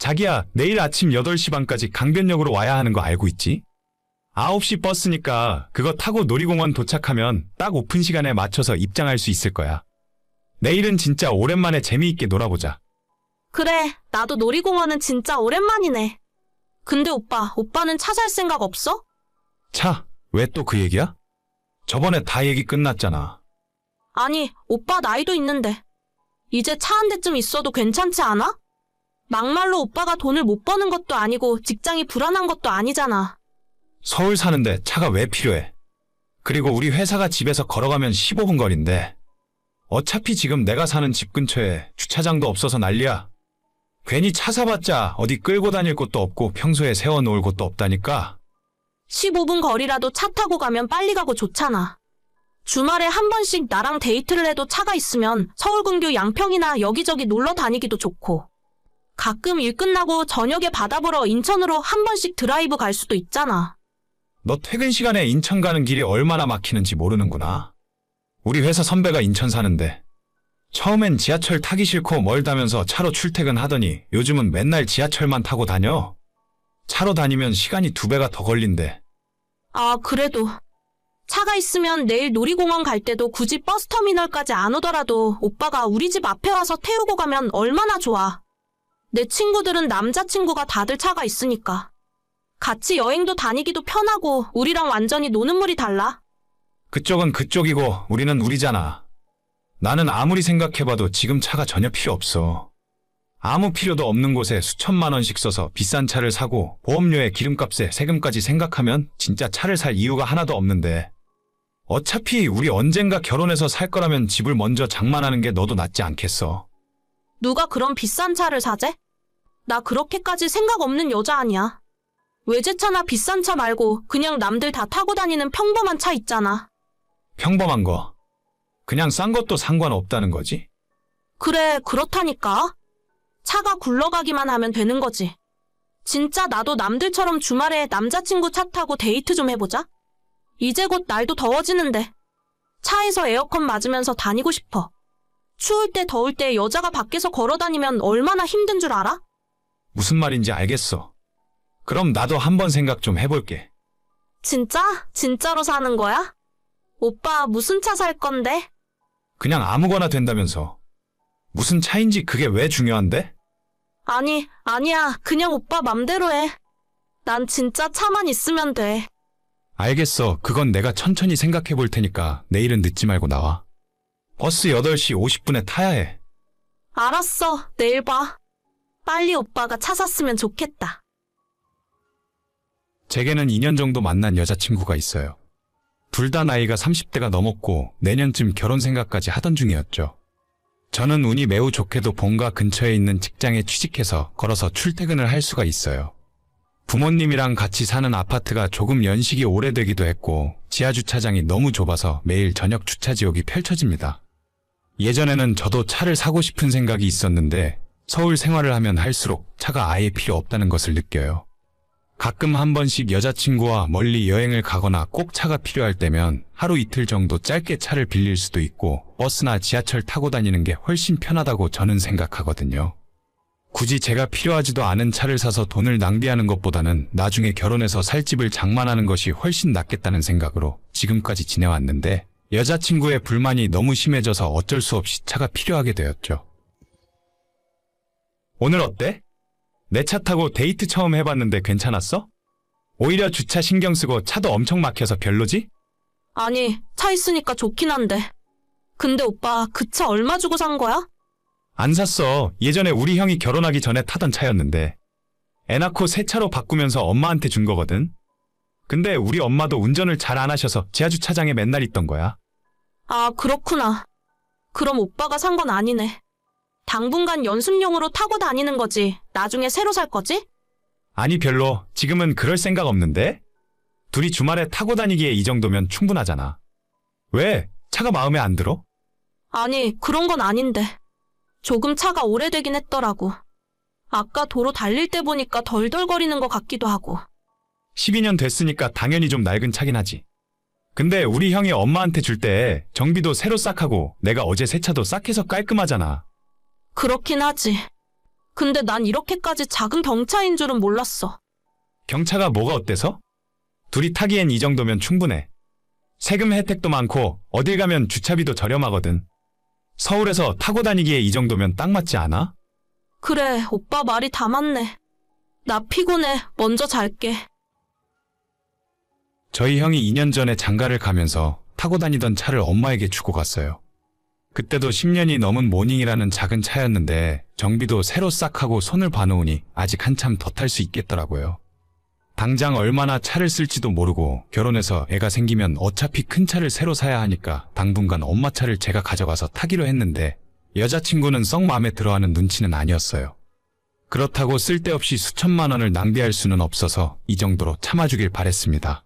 자기야, 내일 아침 8시 반까지 강변역으로 와야 하는 거 알고 있지? 9시 버스니까 그거 타고 놀이공원 도착하면 딱 오픈 시간에 맞춰서 입장할 수 있을 거야. 내일은 진짜 오랜만에 재미있게 놀아보자. 그래, 나도 놀이공원은 진짜 오랜만이네. 근데 오빠는 차 살 생각 없어? 차, 왜 또 그 얘기야? 저번에 다 얘기 끝났잖아. 아니, 오빠 나이도 있는데. 이제 차 한 대쯤 있어도 괜찮지 않아? 막말로 오빠가 돈을 못 버는 것도 아니고 직장이 불안한 것도 아니잖아. 서울 사는데 차가 왜 필요해? 그리고 우리 회사가 집에서 걸어가면 15분 거리인데 어차피 지금 내가 사는 집 근처에 주차장도 없어서 난리야. 괜히 차 사봤자 어디 끌고 다닐 곳도 없고 평소에 세워놓을 곳도 없다니까. 15분 거리라도 차 타고 가면 빨리 가고 좋잖아. 주말에 한 번씩 나랑 데이트를 해도 차가 있으면 서울 근교 양평이나 여기저기 놀러 다니기도 좋고. 가끔 일 끝나고 저녁에 바다 보러 인천으로 한 번씩 드라이브 갈 수도 있잖아. 너 퇴근 시간에 인천 가는 길이 얼마나 막히는지 모르는구나. 우리 회사 선배가 인천 사는데 처음엔 지하철 타기 싫고 멀다면서 차로 출퇴근하더니 요즘은 맨날 지하철만 타고 다녀. 차로 다니면 시간이 2배가 더 걸린대. 아, 그래도 차가 있으면 내일 놀이공원 갈 때도 굳이 버스터미널까지 안 오더라도 오빠가 우리 집 앞에 와서 태우고 가면 얼마나 좋아. 내 친구들은 남자친구가 다들 차가 있으니까. 같이 여행도 다니기도 편하고 우리랑 완전히 노는 물이 달라. 그쪽은 그쪽이고 우리는 우리잖아. 나는 아무리 생각해봐도 지금 차가 전혀 필요 없어. 아무 필요도 없는 곳에 수천만 원씩 써서 비싼 차를 사고 보험료에 기름값에 세금까지 생각하면 진짜 차를 살 이유가 하나도 없는데 어차피 우리 언젠가 결혼해서 살 거라면 집을 먼저 장만하는 게 너도 낫지 않겠어? 누가 그런 비싼 차를 사재? 나 그렇게까지 생각 없는 여자 아니야. 외제차나 비싼 차 말고 그냥 남들 다 타고 다니는 평범한 차 있잖아. 평범한 거. 그냥 싼 것도 상관없다는 거지? 그래, 그렇다니까. 차가 굴러가기만 하면 되는 거지. 진짜 나도 남들처럼 주말에 남자친구 차 타고 데이트 좀 해보자. 이제 곧 날도 더워지는데. 차에서 에어컨 맞으면서 다니고 싶어. 추울 때 더울 때 여자가 밖에서 걸어 다니면 얼마나 힘든 줄 알아? 무슨 말인지 알겠어. 그럼 나도 한번 생각 좀 해볼게. 진짜? 진짜로 사는 거야? 오빠 무슨 차 살 건데? 그냥 아무거나 된다면서. 무슨 차인지 그게 왜 중요한데? 아니야. 그냥 오빠 맘대로 해. 난 진짜 차만 있으면 돼. 알겠어. 그건 내가 천천히 생각해 볼 테니까 내일은 늦지 말고 나와. 버스 8시 50분에 타야 해. 알았어. 내일 봐. 빨리 오빠가 차 샀으면 좋겠다. 제게는 2년 정도 만난 여자친구가 있어요. 둘 다 나이가 30대가 넘었고 내년쯤 결혼 생각까지 하던 중이었죠. 저는 운이 매우 좋게도 본가 근처에 있는 직장에 취직해서 걸어서 출퇴근을 할 수가 있어요. 부모님이랑 같이 사는 아파트가 조금 연식이 오래되기도 했고 지하주차장이 너무 좁아서 매일 저녁 주차 지옥이 펼쳐집니다. 예전에는 저도 차를 사고 싶은 생각이 있었는데 서울 생활을 하면 할수록 차가 아예 필요 없다는 것을 느껴요. 가끔 한 번씩 여자친구와 멀리 여행을 가거나 꼭 차가 필요할 때면 하루 이틀 정도 짧게 차를 빌릴 수도 있고 버스나 지하철 타고 다니는 게 훨씬 편하다고 저는 생각하거든요. 굳이 제가 필요하지도 않은 차를 사서 돈을 낭비하는 것보다는 나중에 결혼해서 살 집을 장만하는 것이 훨씬 낫겠다는 생각으로 지금까지 지내왔는데 여자친구의 불만이 너무 심해져서 어쩔 수 없이 차가 필요하게 되었죠. 오늘 어때? 내 차 타고 데이트 처음 해봤는데 괜찮았어? 오히려 주차 신경 쓰고 차도 엄청 막혀서 별로지? 아니, 차 있으니까 좋긴 한데. 근데 오빠 그 차 얼마 주고 산 거야? 안 샀어. 예전에 우리 형이 결혼하기 전에 타던 차였는데 애 낳고 새 차로 바꾸면서 엄마한테 준 거거든. 근데 우리 엄마도 운전을 잘 안 하셔서 지하주차장에 맨날 있던 거야. 아, 그렇구나. 그럼 오빠가 산 건 아니네. 당분간 연습용으로 타고 다니는 거지. 나중에 새로 살 거지? 아니 별로. 지금은 그럴 생각 없는데? 둘이 주말에 타고 다니기에 이 정도면 충분하잖아. 왜? 차가 마음에 안 들어? 아니, 그런 건 아닌데. 조금 차가 오래되긴 했더라고. 아까 도로 달릴 때 보니까 덜덜거리는 것 같기도 하고. 12년 됐으니까 당연히 좀 낡은 차긴 하지. 근데 우리 형이 엄마한테 줄 때 정비도 새로 싹 하고 내가 어제 새 차도 싹 해서 깔끔하잖아. 그렇긴 하지. 근데 난 이렇게까지 작은 경차인 줄은 몰랐어. 경차가 뭐가 어때서? 둘이 타기엔 이 정도면 충분해. 세금 혜택도 많고 어딜 가면 주차비도 저렴하거든. 서울에서 타고 다니기에 이 정도면 딱 맞지 않아? 그래, 오빠 말이 다 맞네. 나 피곤해. 먼저 잘게. 저희 형이 2년 전에 장가를 가면서 타고 다니던 차를 엄마에게 주고 갔어요. 그때도 10년이 넘은 모닝이라는 작은 차였는데 정비도 새로 싹 하고 손을 봐놓으니 아직 한참 더 탈 수 있겠더라고요. 당장 얼마나 차를 쓸지도 모르고 결혼해서 애가 생기면 어차피 큰 차를 새로 사야 하니까 당분간 엄마 차를 제가 가져가서 타기로 했는데 여자친구는 썩 마음에 들어하는 눈치는 아니었어요. 그렇다고 쓸데없이 수천만 원을 낭비할 수는 없어서 이 정도로 참아주길 바랬습니다.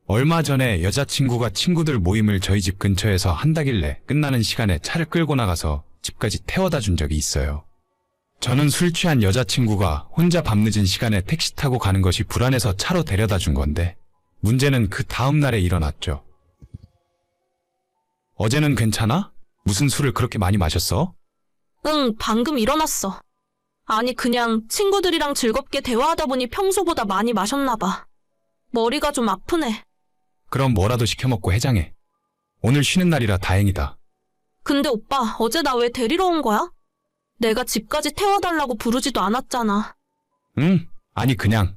얼마 전에 여자친구가 친구들 모임을 저희 집 근처에서 한다길래 끝나는 시간에 차를 끌고 나가서 집까지 태워다 준 적이 있어요. 저는 술 취한 여자친구가 혼자 밤늦은 시간에 택시 타고 가는 것이 불안해서 차로 데려다 준 건데 문제는 그 다음 날에 일어났죠. 어제는 괜찮아? 무슨 술을 그렇게 많이 마셨어? 응, 방금 일어났어. 아니, 그냥 친구들이랑 즐겁게 대화하다 보니 평소보다 많이 마셨나 봐. 머리가 좀 아프네. 그럼 뭐라도 시켜 먹고 해장해. 오늘 쉬는 날이라 다행이다. 근데 오빠, 어제 나 왜 데리러 온 거야? 내가 집까지 태워달라고 부르지도 않았잖아. 응, 아니 그냥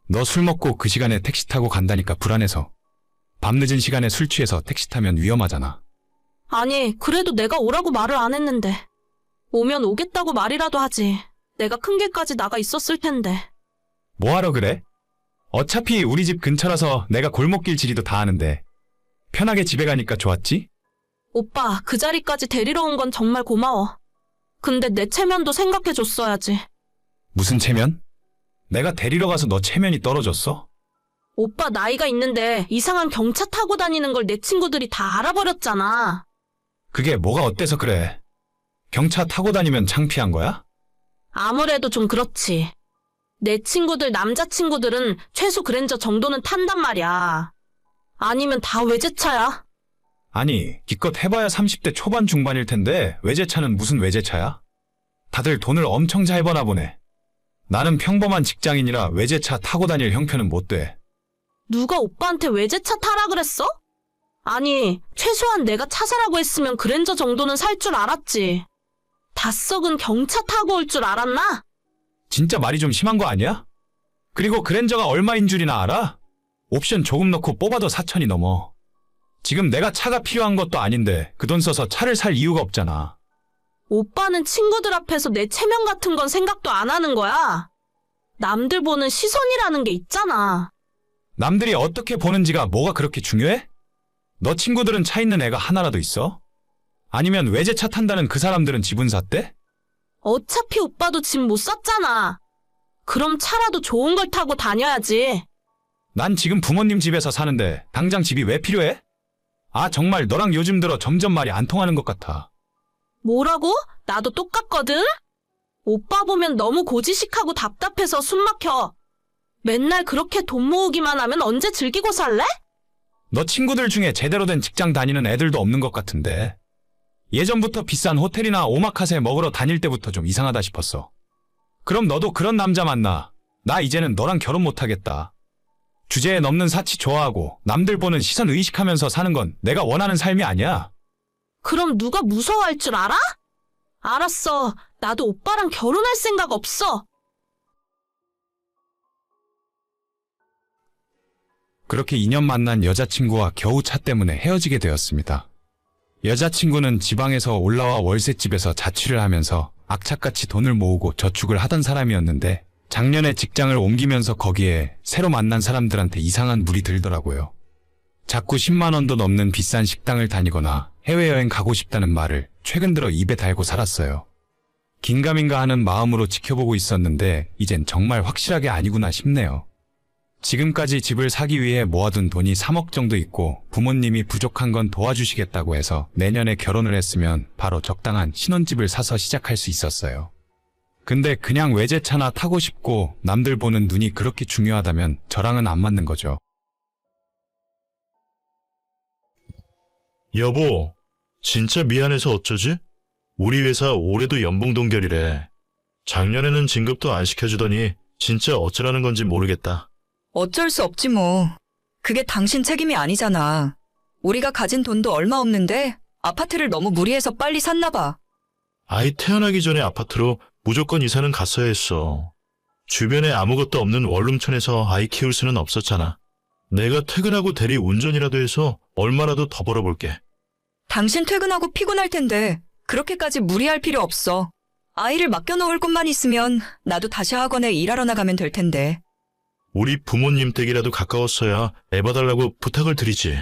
너 술 먹고 그 시간에 택시 타고 간다니까 불안해서. 밤늦은 시간에 술 취해서 택시 타면 위험하잖아. 아니, 그래도 내가 오라고 말을 안 했는데. 오면 오겠다고 말이라도 하지. 내가 큰 길까지 나가 있었을 텐데. 뭐하러 그래? 어차피 우리 집 근처라서 내가 골목길 지리도 다 아는데 편하게 집에 가니까 좋았지? 오빠, 그 자리까지 데리러 온 건 정말 고마워. 근데 내 체면도 생각해줬어야지. 무슨 체면? 내가 데리러 가서 너 체면이 떨어졌어? 오빠 나이가 있는데 이상한 경차 타고 다니는 걸 내 친구들이 다 알아버렸잖아. 그게 뭐가 어때서 그래? 경차 타고 다니면 창피한 거야? 아무래도 좀 그렇지. 내 친구들 남자친구들은 최소 그랜저 정도는 탄단 말이야. 아니면 다 외제차야. 아니, 기껏 해봐야 30대 초반 중반일 텐데 외제차는 무슨 외제차야? 다들 돈을 엄청 잘 버나 보네. 나는 평범한 직장인이라 외제차 타고 다닐 형편은 못 돼. 누가 오빠한테 외제차 타라 그랬어? 아니, 최소한 내가 차 사라고 했으면 그랜저 정도는 살 줄 알았지. 다 썩은 경차 타고 올 줄 알았나? 진짜 말이 좀 심한 거 아니야? 그리고 그랜저가 얼마인 줄이나 알아? 옵션 조금 넣고 뽑아도 4천이 넘어. 지금 내가 차가 필요한 것도 아닌데 그 돈 써서 차를 살 이유가 없잖아. 오빠는 친구들 앞에서 내 체면 같은 건 생각도 안 하는 거야. 남들 보는 시선이라는 게 있잖아. 남들이 어떻게 보는지가 뭐가 그렇게 중요해? 너 친구들은 차 있는 애가 하나라도 있어? 아니면 외제차 탄다는 그 사람들은 집은 샀대? 어차피 오빠도 집 못 샀잖아. 그럼 차라도 좋은 걸 타고 다녀야지. 난 지금 부모님 집에서 사는데 당장 집이 왜 필요해? 아, 정말 너랑 요즘 들어 점점 말이 안 통하는 것 같아. 뭐라고? 나도 똑같거든? 오빠 보면 너무 고지식하고 답답해서 숨 막혀. 맨날 그렇게 돈 모으기만 하면 언제 즐기고 살래? 너 친구들 중에 제대로 된 직장 다니는 애들도 없는 것 같은데. 예전부터 비싼 호텔이나 오마카세 먹으러 다닐 때부터 좀 이상하다 싶었어. 그럼 너도 그런 남자 만나. 나 이제는 너랑 결혼 못하겠다. 주제에 넘는 사치 좋아하고 남들 보는 시선 의식하면서 사는 건 내가 원하는 삶이 아니야. 그럼 누가 무서워할 줄 알아? 알았어. 나도 오빠랑 결혼할 생각 없어. 그렇게 2년 만난 여자친구와 겨우 차 때문에 헤어지게 되었습니다. 여자친구는 지방에서 올라와 월세집에서 자취를 하면서 악착같이 돈을 모으고 저축을 하던 사람이었는데 작년에 직장을 옮기면서 거기에 새로 만난 사람들한테 이상한 물이 들더라고요. 자꾸 10만 원도 넘는 비싼 식당을 다니거나 해외여행 가고 싶다는 말을 최근 들어 입에 달고 살았어요. 긴가민가 하는 마음으로 지켜보고 있었는데 이젠 정말 확실하게 아니구나 싶네요. 지금까지 집을 사기 위해 모아둔 돈이 3억 정도 있고 부모님이 부족한 건 도와주시겠다고 해서 내년에 결혼을 했으면 바로 적당한 신혼집을 사서 시작할 수 있었어요. 근데 그냥 외제차나 타고 싶고 남들 보는 눈이 그렇게 중요하다면 저랑은 안 맞는 거죠. 여보, 진짜 미안해서 어쩌지? 우리 회사 올해도 연봉 동결이래. 작년에는 진급도 안 시켜주더니 진짜 어쩌라는 건지 모르겠다. 어쩔 수 없지 뭐. 그게 당신 책임이 아니잖아. 우리가 가진 돈도 얼마 없는데 아파트를 너무 무리해서 빨리 샀나 봐. 아이 태어나기 전에 아파트로 무조건 이사는 갔어야 했어. 주변에 아무것도 없는 원룸촌에서 아이 키울 수는 없었잖아. 내가 퇴근하고 대리 운전이라도 해서 얼마라도 더 벌어볼게. 당신 퇴근하고 피곤할 텐데 그렇게까지 무리할 필요 없어. 아이를 맡겨놓을 곳만 있으면 나도 다시 학원에 일하러 나가면 될 텐데. 우리 부모님 댁이라도 가까웠어야 애 봐달라고 부탁을 드리지.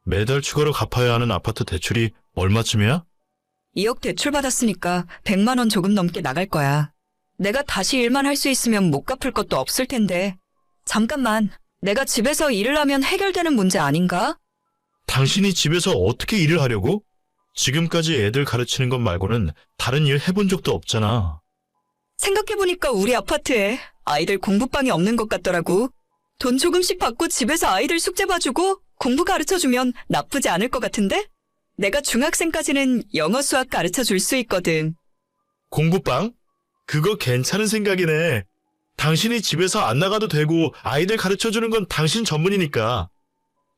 매달 추가로 갚아야 하는 아파트 대출이 얼마쯤이야? 2억 대출 받았으니까 100만 원 조금 넘게 나갈 거야. 내가 다시 일만 할 수 있으면 못 갚을 것도 없을 텐데. 잠깐만, 내가 집에서 일을 하면 해결되는 문제 아닌가? 당신이 집에서 어떻게 일을 하려고? 지금까지 애들 가르치는 것 말고는 다른 일 해본 적도 없잖아. 생각해보니까 우리 아파트에 아이들 공부방이 없는 것 같더라고. 돈 조금씩 받고 집에서 아이들 숙제 봐주고 공부 가르쳐주면 나쁘지 않을 것 같은데? 내가 중학생까지는 영어 수학 가르쳐줄 수 있거든. 공부방? 그거 괜찮은 생각이네. 당신이 집에서 안 나가도 되고 아이들 가르쳐주는 건 당신 전문이니까.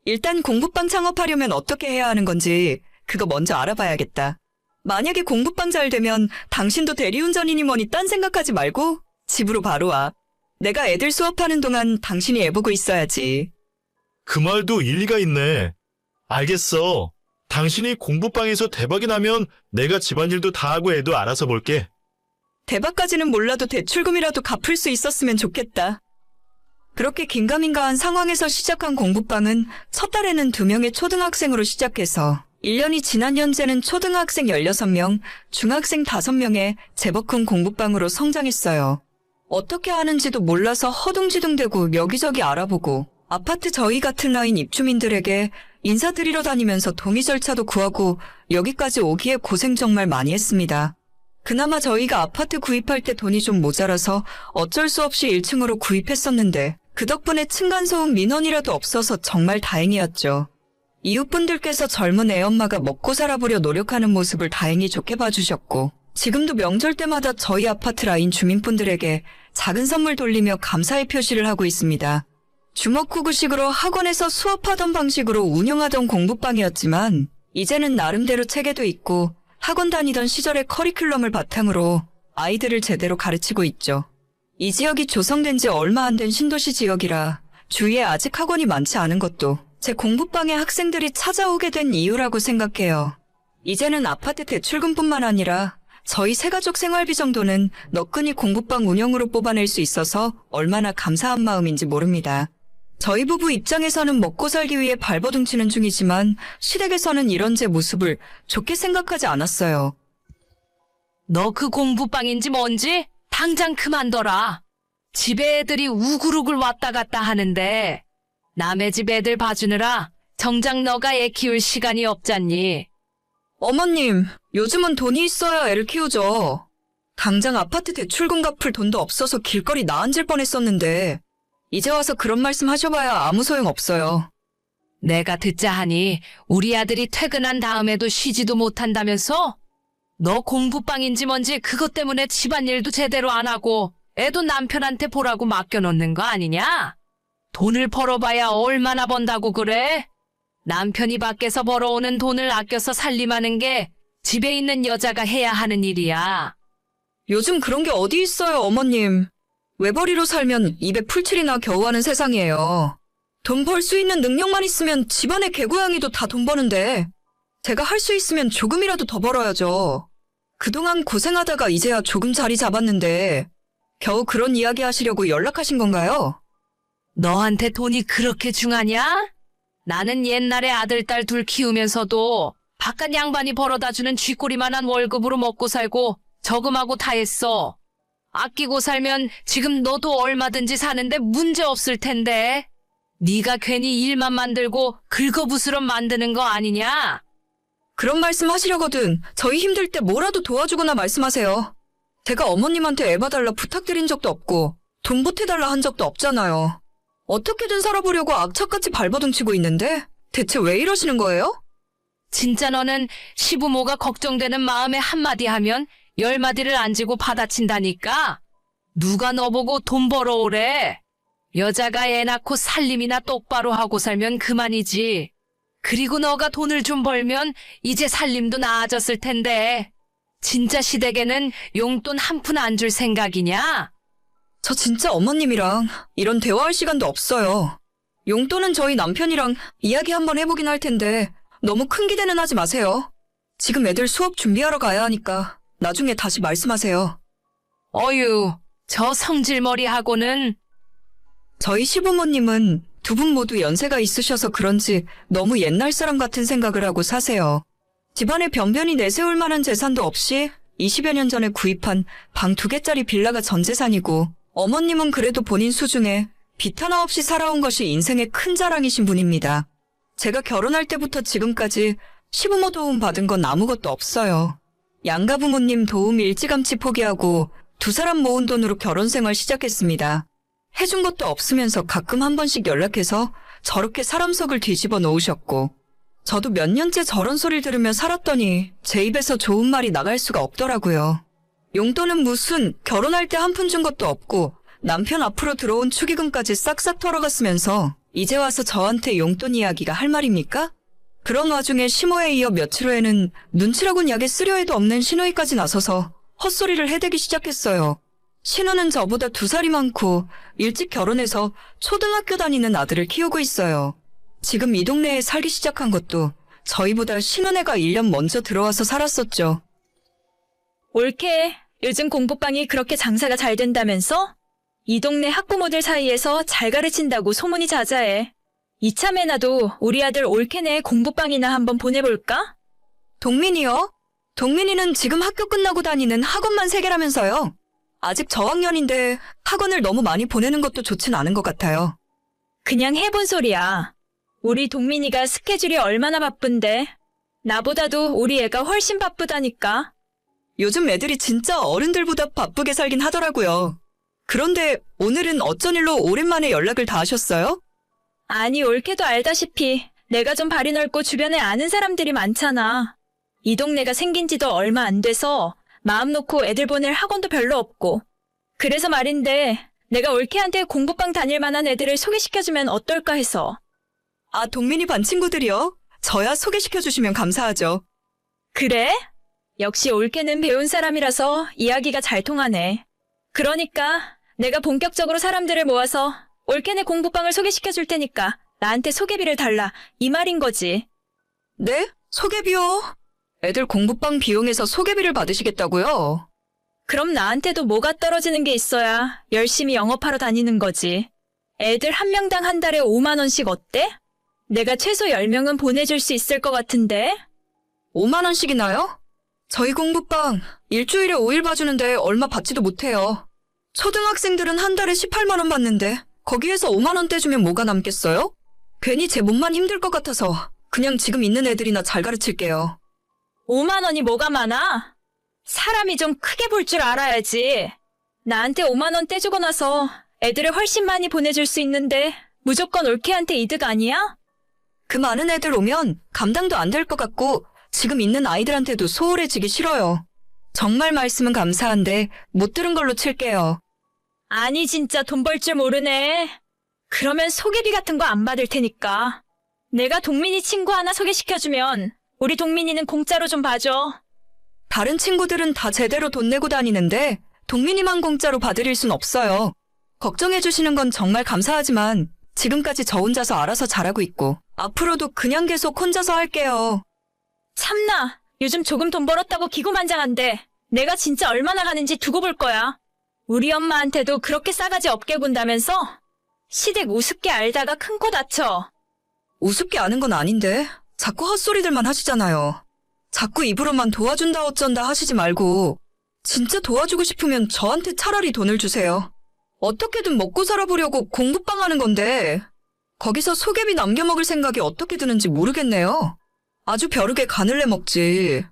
일단 공부방 창업하려면 어떻게 해야 하는 건지 그거 먼저 알아봐야겠다. 만약에 공부방 잘 되면 당신도 대리운전이니 뭐니 딴 생각하지 말고 집으로 바로 와. 내가 애들 수업하는 동안 당신이 애 보고 있어야지. 그 말도 일리가 있네. 알겠어. 당신이 공부방에서 대박이 나면 내가 집안일도 다 하고 애도 알아서 볼게. 대박까지는 몰라도 대출금이라도 갚을 수 있었으면 좋겠다. 그렇게 긴가민가한 상황에서 시작한 공부방은 첫 달에는 2명의 초등학생으로 시작해서 1년이 지난 현재는 초등학생 16명, 중학생 5명의 제법 큰 공부방으로 성장했어요. 어떻게 하는지도 몰라서 허둥지둥대고 여기저기 알아보고 아파트 저희 같은 라인 입주민들에게 인사드리러 다니면서 동의 절차도 구하고 여기까지 오기에 고생 정말 많이 했습니다. 그나마 저희가 아파트 구입할 때 돈이 좀 모자라서 어쩔 수 없이 1층으로 구입했었는데 그 덕분에 층간소음 민원이라도 없어서 정말 다행이었죠. 이웃분들께서 젊은 애엄마가 먹고 살아보려 노력하는 모습을 다행히 좋게 봐주셨고 지금도 명절 때마다 저희 아파트 라인 주민분들에게 작은 선물 돌리며 감사의 표시를 하고 있습니다. 주먹구구식으로 학원에서 수업하던 방식으로 운영하던 공부방이었지만 이제는 나름대로 체계도 있고 학원 다니던 시절의 커리큘럼을 바탕으로 아이들을 제대로 가르치고 있죠. 이 지역이 조성된 지 얼마 안 된 신도시 지역이라 주위에 아직 학원이 많지 않은 것도 제 공부방에 학생들이 찾아오게 된 이유라고 생각해요. 이제는 아파트 대출금뿐만 아니라 저희 세가족 생활비 정도는 너끈히 공부방 운영으로 뽑아낼 수 있어서 얼마나 감사한 마음인지 모릅니다. 저희 부부 입장에서는 먹고 살기 위해 발버둥 치는 중이지만 시댁에서는 이런 제 모습을 좋게 생각하지 않았어요. 너 그 공부방인지 뭔지 당장 그만둬라. 집에 애들이 우글우글 왔다 갔다 하는데 남의 집 애들 봐주느라 정작 너가 애 키울 시간이 없잖니. 어머님, 요즘은 돈이 있어야 애를 키우죠. 당장 아파트 대출금 갚을 돈도 없어서 길거리 나앉을 뻔했었는데 이제 와서 그런 말씀 하셔봐야 아무 소용 없어요. 내가 듣자 하니 우리 아들이 퇴근한 다음에도 쉬지도 못한다면서? 너 공부방인지 뭔지 그것 때문에 집안일도 제대로 안 하고 애도 남편한테 보라고 맡겨놓는 거 아니냐? 돈을 벌어봐야 얼마나 번다고 그래? 남편이 밖에서 벌어오는 돈을 아껴서 살림하는 게 집에 있는 여자가 해야 하는 일이야. 요즘 그런 게 어디 있어요, 어머님. 외벌이로 살면 입에 풀칠이나 겨우 하는 세상이에요. 돈 벌 수 있는 능력만 있으면 집안의 개고양이도 다 돈 버는데 제가 할 수 있으면 조금이라도 더 벌어야죠. 그동안 고생하다가 이제야 조금 자리 잡았는데 겨우 그런 이야기 하시려고 연락하신 건가요? 너한테 돈이 그렇게 중하냐? 나는 옛날에 아들, 딸 둘 키우면서도 바깥 양반이 벌어다주는 쥐꼬리만한 월급으로 먹고 살고 저금하고 다 했어. 아끼고 살면 지금 너도 얼마든지 사는데 문제 없을 텐데. 네가 괜히 일만 만들고 긁어부스럼 만드는 거 아니냐? 그런 말씀 하시려거든 저희 힘들 때 뭐라도 도와주거나 말씀하세요. 제가 어머님한테 애 봐달라 부탁드린 적도 없고 돈 보태달라 한 적도 없잖아요. 어떻게든 살아보려고 악착같이 발버둥 치고 있는데 대체 왜 이러시는 거예요? 진짜 너는 시부모가 걱정되는 마음에 한마디 하면 열마디를 안 지고 받아친다니까? 누가 너보고 돈 벌어오래? 여자가 애 낳고 살림이나 똑바로 하고 살면 그만이지. 그리고 너가 돈을 좀 벌면 이제 살림도 나아졌을 텐데. 진짜 시댁에는 용돈 한 푼 안 줄 생각이냐? 저 진짜 어머님이랑 이런 대화할 시간도 없어요. 용돈은 저희 남편이랑 이야기 한번 해보긴 할 텐데 너무 큰 기대는 하지 마세요. 지금 애들 수업 준비하러 가야 하니까 나중에 다시 말씀하세요. 어휴, 저 성질머리하고는. 저희 시부모님은 두 분 모두 연세가 있으셔서 그런지 너무 옛날 사람 같은 생각을 하고 사세요. 집안에 변변히 내세울 만한 재산도 없이 20여 년 전에 구입한 방 2개짜리 빌라가 전 재산이고, 어머님은 그래도 본인 수중에 빚 하나 없이 살아온 것이 인생의 큰 자랑이신 분입니다. 제가 결혼할 때부터 지금까지 시부모 도움 받은 건 아무것도 없어요. 양가 부모님 도움 일찌감치 포기하고 두 사람 모은 돈으로 결혼 생활 시작했습니다. 해준 것도 없으면서 가끔 한 번씩 연락해서 저렇게 사람 속을 뒤집어 놓으셨고, 저도 몇 년째 저런 소리를 들으며 살았더니 제 입에서 좋은 말이 나갈 수가 없더라고요. 용돈은 무슨 결혼할 때 한 푼 준 것도 없고 남편 앞으로 들어온 축의금까지 싹싹 털어갔으면서 이제 와서 저한테 용돈 이야기가 할 말입니까? 그런 와중에 심호에 이어 며칠 후에는 눈치라곤 약에 쓰려 해도 없는 신우이까지 나서서 헛소리를 해대기 시작했어요. 신우는 저보다 2살이 많고 일찍 결혼해서 초등학교 다니는 아들을 키우고 있어요. 지금 이 동네에 살기 시작한 것도 저희보다 신혼애가 1년 먼저 들어와서 살았었죠. 올케, 요즘 공부방이 그렇게 장사가 잘 된다면서? 이 동네 학부모들 사이에서 잘 가르친다고 소문이 자자해. 이참에 나도 우리 아들 올케네 공부방이나 한번 보내볼까? 동민이요? 동민이는 지금 학교 끝나고 다니는 학원만 3개라면서요. 아직 저학년인데 학원을 너무 많이 보내는 것도 좋진 않은 것 같아요. 그냥 해본 소리야. 우리 동민이가 스케줄이 얼마나 바쁜데. 나보다도 우리 애가 훨씬 바쁘다니까. 요즘 애들이 진짜 어른들보다 바쁘게 살긴 하더라고요. 그런데 오늘은 어쩐 일로 오랜만에 연락을 다 하셨어요? 아니, 올케도 알다시피 내가 좀 발이 넓고 주변에 아는 사람들이 많잖아. 이 동네가 생긴 지도 얼마 안 돼서 마음 놓고 애들 보낼 학원도 별로 없고. 그래서 말인데 내가 올케한테 공부방 다닐 만한 애들을 소개시켜주면 어떨까 해서. 아, 동민이 반 친구들이요? 저야 소개시켜주시면 감사하죠. 그래? 역시 올케는 배운 사람이라서 이야기가 잘 통하네. 그러니까 내가 본격적으로 사람들을 모아서 올케네 공부방을 소개시켜줄 테니까 나한테 소개비를 달라, 이 말인 거지. 네? 소개비요? 애들 공부방 비용에서 소개비를 받으시겠다고요? 그럼 나한테도 뭐가 떨어지는 게 있어야 열심히 영업하러 다니는 거지. 애들 한 명당 한 달에 5만 원씩 어때? 내가 최소 10명은 보내줄 수 있을 것 같은데? 5만 원씩이나요? 저희 공부방 일주일에 5일 봐주는데 얼마 받지도 못해요. 초등학생들은 한 달에 18만 원 받는데 거기에서 5만 원 떼주면 뭐가 남겠어요? 괜히 제 몸만 힘들 것 같아서 그냥 지금 있는 애들이나 잘 가르칠게요. 5만 원이 뭐가 많아? 사람이 좀 크게 볼 줄 알아야지. 나한테 5만 원 떼주고 나서 애들을 훨씬 많이 보내줄 수 있는데 무조건 올케한테 이득 아니야? 그 많은 애들 오면 감당도 안 될 것 같고 지금 있는 아이들한테도 소홀해지기 싫어요. 정말 말씀은 감사한데 못 들은 걸로 칠게요. 아니, 진짜 돈 벌 줄 모르네. 그러면 소개비 같은 거 안 받을 테니까. 내가 동민이 친구 하나 소개시켜주면 우리 동민이는 공짜로 좀 봐줘. 다른 친구들은 다 제대로 돈 내고 다니는데 동민이만 공짜로 봐드릴 순 없어요. 걱정해주시는 건 정말 감사하지만 지금까지 저 혼자서 알아서 잘하고 있고 앞으로도 그냥 계속 혼자서 할게요. 참나, 요즘 조금 돈 벌었다고 기고만장한데 내가 진짜 얼마나 가는지 두고 볼 거야. 우리 엄마한테도 그렇게 싸가지 없게 군다면서? 시댁 우습게 알다가 큰 코 다쳐. 우습게 아는 건 아닌데 자꾸 헛소리들만 하시잖아요. 자꾸 입으로만 도와준다 어쩐다 하시지 말고 진짜 도와주고 싶으면 저한테 차라리 돈을 주세요. 어떻게든 먹고 살아보려고 공부방 하는 건데 거기서 소개비 남겨먹을 생각이 어떻게 드는지 모르겠네요. 아주 벼르게 간을 내먹지.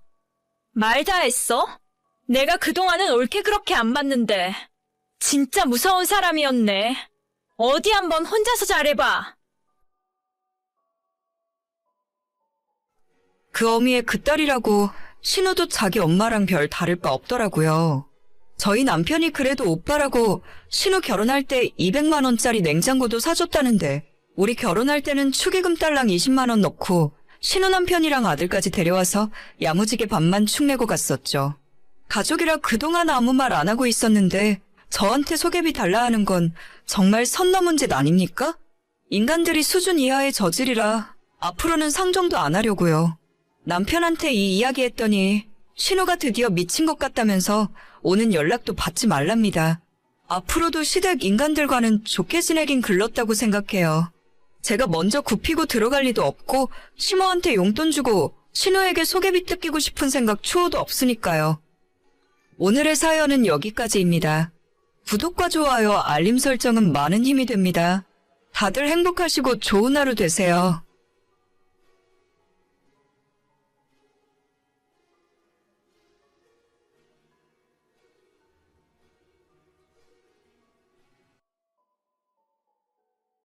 말 다 했어? 내가 그동안은 옳게 그렇게 안 봤는데 진짜 무서운 사람이었네. 어디 한번 혼자서 잘해봐. 그 어미의 그 딸이라고 신우도 자기 엄마랑 별 다를 바 없더라고요. 저희 남편이 그래도 오빠라고 신우 결혼할 때 200만 원짜리 냉장고도 사줬다는데 우리 결혼할 때는 축의금 딸랑 20만 원 넣고 신우 남편이랑 아들까지 데려와서 야무지게 밥만 축내고 갔었죠. 가족이라 그동안 아무 말 안 하고 있었는데 저한테 소개비 달라 하는 건 정말 선 넘은 짓 아닙니까? 인간들이 수준 이하의 저질이라 앞으로는 상종도 안 하려고요. 남편한테 이 이야기 했더니 신우가 드디어 미친 것 같다면서 오는 연락도 받지 말랍니다. 앞으로도 시댁 인간들과는 좋게 지내긴 글렀다고 생각해요. 제가 먼저 굽히고 들어갈 리도 없고 시모한테 용돈 주고 신우에게 소개비 뜯기고 싶은 생각 추호도 없으니까요. 오늘의 사연은 여기까지입니다. 구독과 좋아요, 알림 설정은 많은 힘이 됩니다. 다들 행복하시고 좋은 하루 되세요.